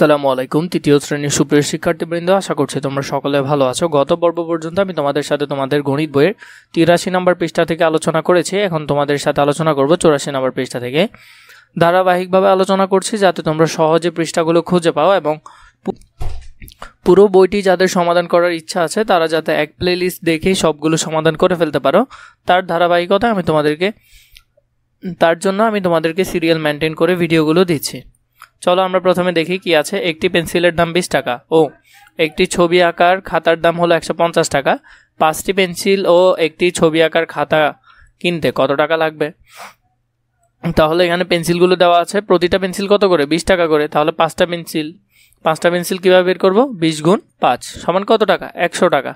আসসালামু আলাইকুম তৃতীয় শ্রেণীর সুপ্রিয় শিক্ষার্থীবৃন্দ, আশা করছি তোমরা সকলে ভালো আছো। গত পর্ব পর্যন্ত আমি তোমাদের সাথে তোমাদের গণিত বইয়ের 83 নম্বর পৃষ্ঠা থেকে আলোচনা করেছি। এখন তোমাদের সাথে আলোচনা করব 84 নম্বর পৃষ্ঠা থেকে। ধারাবাহিকভাবে আলোচনা করছি যাতে তোমরা সহজে পৃষ্ঠাগুলো খুঁজে পাও এবং পুরো বইটি যাদের সমাধান করার ইচ্ছা আছে তারা যাতে এক প্লেলিস্ট দেখেই সবগুলো সমাধান করে ফেলতে পারো, তার ধারাবাহিকতা তার জন্য আমি তোমাদেরকে সিরিয়াল মেনটেন করে ভিডিওগুলো দিচ্ছি। চলো আমরা প্রথমে দেখি কি আছে। একটি পেন্সিলের দাম 20 টাকা ও একটি ছবি আঁকার খাতার দাম হলো 150 টাকা। 5টি পেন্সিল ও একটি ছবি আঁকার খাতা কিনতে কত টাকা লাগবে? তাহলে এখানে পেন্সিলগুলো দেওয়া আছে, প্রতিটা পেন্সিল কত করে? 20 টাকা করে। তাহলে 5টা পেন্সিল কীভাবে বের করব? 20 গুণ 5 সমান কত টাকা? 100 টাকা।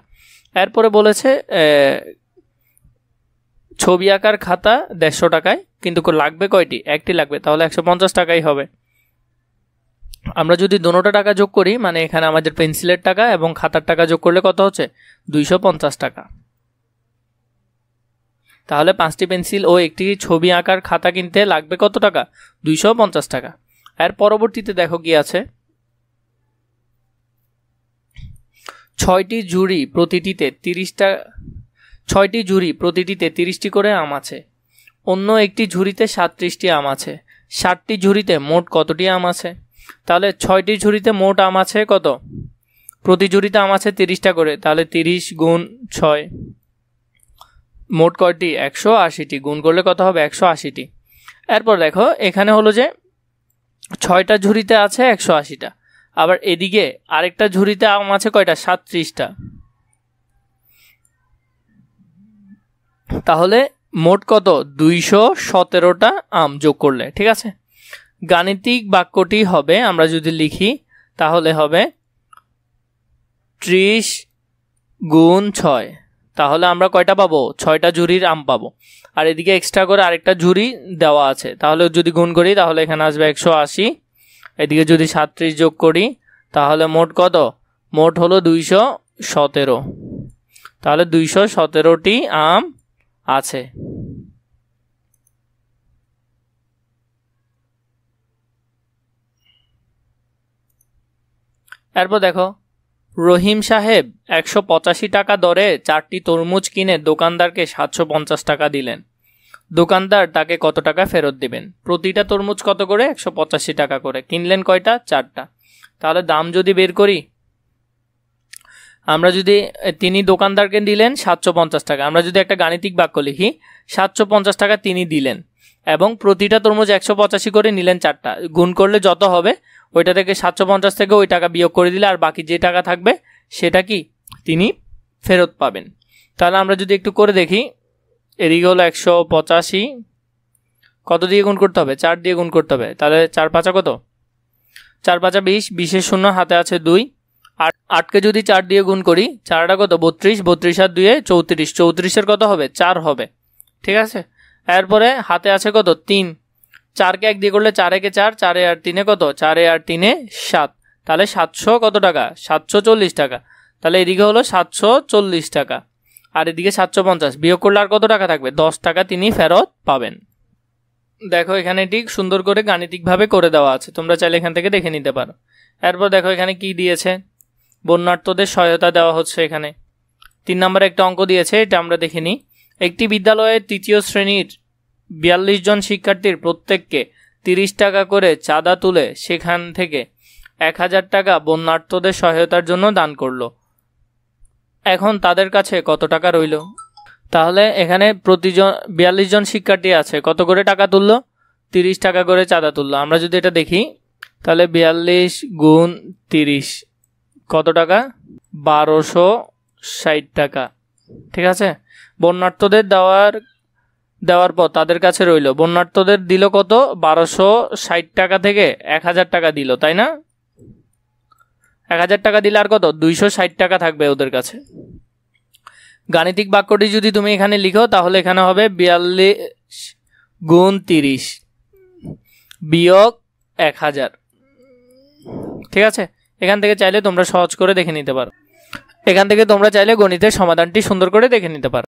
এরপরে বলেছে ছবি আঁকার খাতা 150 টাকায়, কিন্তু লাগবে কয়টি? একটি লাগবে, তাহলে 150 টাকাই হবে। আমরা যদি দুটোটা টাকা যোগ করি, মানে এখানে আমাদের পেন্সিলের টাকা এবং খাতার টাকা যোগ করলে কত হচ্ছে? 250 টাকা। তাহলে 5টি পেন্সিল ও একটি ছবি আঁকার খাতা কিনতে লাগবে কত টাকা? 250 টাকা। এর পরবর্তীতে দেখো কি আছে। 6টি ঝুড়ি প্রতিটিতে 30টি করে আম আছে। অন্য একটি ঝুড়িতে 37টি আম আছে। 60টি ঝুড়িতে মোট কতটি আম আছে? তাহলে 6টি ঝুড়িতে মোট আম আছে কত? প্রতি ঝুড়িতে আম আছে 30টা করে, তাহলে 30 গুণ 6 মোট কয়টি? 180টি। গুণ করলে কত হবে? 180টি। এরপর দেখো এখানে হলো যে 6টা ঝুড়িতে আছে 180টা, আবার এদিকে আরেকটা ঝুড়িতে আম আছে কয়টা? 37টা। তাহলে মোট কত? 217টা আম যোগ করলে, ঠিক আছে। গাণিতিক বাক্যটি হবে, আমরা যদি লিখি তাহলে হবে 30 গুণ 6। তাহলে আমরা কয়টা পাবো? 6টা ঝুড়ির আম পাবো। আর এদিকে এক্সট্রা করে আরেকটা ঝুড়ি দেওয়া আছে, তাহলে যদি গুণ করি তাহলে এখানে আসবে 180। এদিকে যদি 37 যোগ করি তাহলে মোট কত? মোট হলো 217। তাহলে 217টি আম আছে। এরপর দেখো, রহিম সাহেব 185 টাকা দরে 4টি তরমুজ কিনে দোকানদারকে 750 টাকা দিলেন। দোকানদার তাকে কত টাকা ফেরত দিবেন? প্রতিটা তরমুজ কত করে? 185 টাকা করে। কিনলেন কয়টা? 4টা। তাহলে দাম যদি বের করি, আমরা যদি তিনি দোকানদারকে দিলেন 750 টাকা, আমরা যদি একটা গাণিতিক বাক্য লিখি 750 টাকা তিনি দিলেন এবং প্রতিটা তরমুজ 185 করে নিলেন 4টা। গুণ করলে যত হবে ওইটা থেকে 750 থেকে ওই টাকা বিয়োগ করে দিলে আর বাকি যে টাকা থাকবে সেটা কি তিনি ফেরত পাবেন। তাহলে আমরা যদি একটু করে দেখি, এদিকে হলো 185, কত দিয়ে গুণ করতে হবে? 4 দিয়ে গুণ করতে হবে। তাহলে 4 5 কত? 4 5 20, 20-এর শূন্য হাতে আছে 2। 8কে যদি 4 দিয়ে গুণ করি, 4টা কত? 32, 32 আর 2 34, 34-এর কত হবে? 4 হবে, ঠিক আছে। এরপরে হাতে আছে কত? 3। 4কে 1 দিয়ে করলে 4 একে 4, 4 আর 3 কত? 4 আর 3 7। তাহলে 700 কত টাকা? 740 টাকা। তাহলে এদিকে হলো 740 টাকা আর এদিকে 750, বিয়োগ করলে আর কত টাকা থাকবে? 10 টাকা তিনি ফেরত পাবেন। দেখো এখানে ঠিক সুন্দর করে গাণিতিকভাবে করে দেওয়া আছে, তোমরা চাইলে এখান থেকে দেখে নিতে পারো। এরপর দেখো এখানে কি দিয়েছে? বন্যার্থদের সহায়তা দেওয়া হচ্ছে। এখানে 3 নম্বরে একটা অঙ্ক দিয়েছে, এটা আমরা দেখে নিই। একটি বিদ্যালয়ের 3য় শ্রেণীর 42 জন শিক্ষার্থীর প্রত্যেককে 30 টাকা করে চাঁদা তুলে সেখান থেকে 1000 টাকা বন্যার্থদের সহায়তার জন্য দান করলো। এখন তাদের কাছে কত টাকা রইল? তাহলে এখানে 42 জন শিক্ষার্থী আছে, কত করে টাকা তুললো? 30 টাকা করে চাঁদা তুললো। আমরা যদি এটা দেখি তাহলে 42 গুণ 30 কত টাকা? 1260 টাকা, ঠিক আছে। বন্যার্থদের দেওয়ার পর তাদের কাছে রইল, বন্যার্থদের দিল কত? 1260 টাকা থেকে 1000 টাকা দিল, তাই না? 1000 টাকা দিলে আর কত? 260 টাকা থাকবে ওদের কাছে। গাণিতিক বাক্যটি যদি তুমি এখানে লিখো তাহলে এখানে হবে 42 গুণ 30 বিয়োগ 1000, ঠিক আছে। এখান থেকে চাইলে তোমরা সহজ করে দেখে নিতে পারো। এখান থেকে তোমরা চাইলে গণিতের সমাধানটি সুন্দর করে দেখে নিতে পারো।